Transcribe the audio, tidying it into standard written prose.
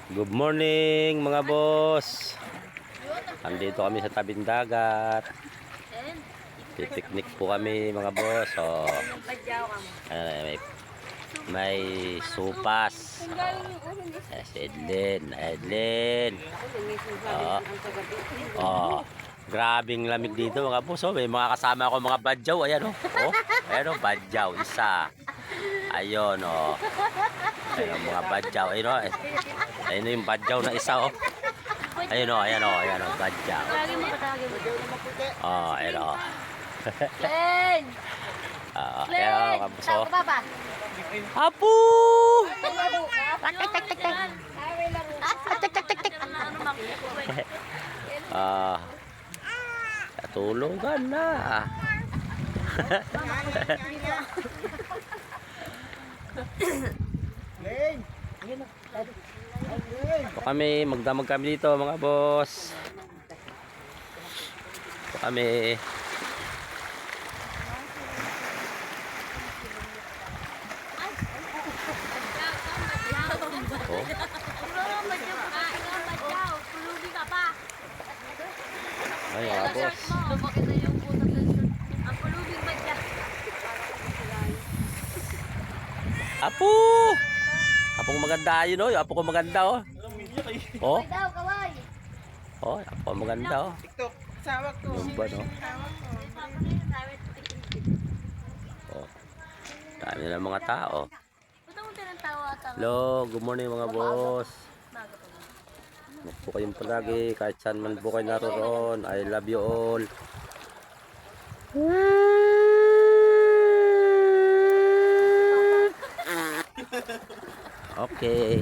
Good morning mga boss. Andito kami sa tabing dagat. Pipiknik po kami mga boss. So, may supas. Si Edlin. Grabing lamig dito mga boss. May mga kasama ako mga badyaw. Ayan ayan badyaw. Isa. Ayun Ayun mga badyaw. Ayun yung badyaw na isa Ayun badyaw. Ayun Len! Ayan kabuso. Apo! Katulugan na. Magdamag kami dito mga boss. Kami ay mga boss. Apo! Apong maganda yun yung apo ko maganda apo maganda TikTok, sawak ko. Yung ba dami na mga tao. Hello, good morning mga boss. Mag po kayong palagi kahit saan man po kayo naroon. I love you all. Okay.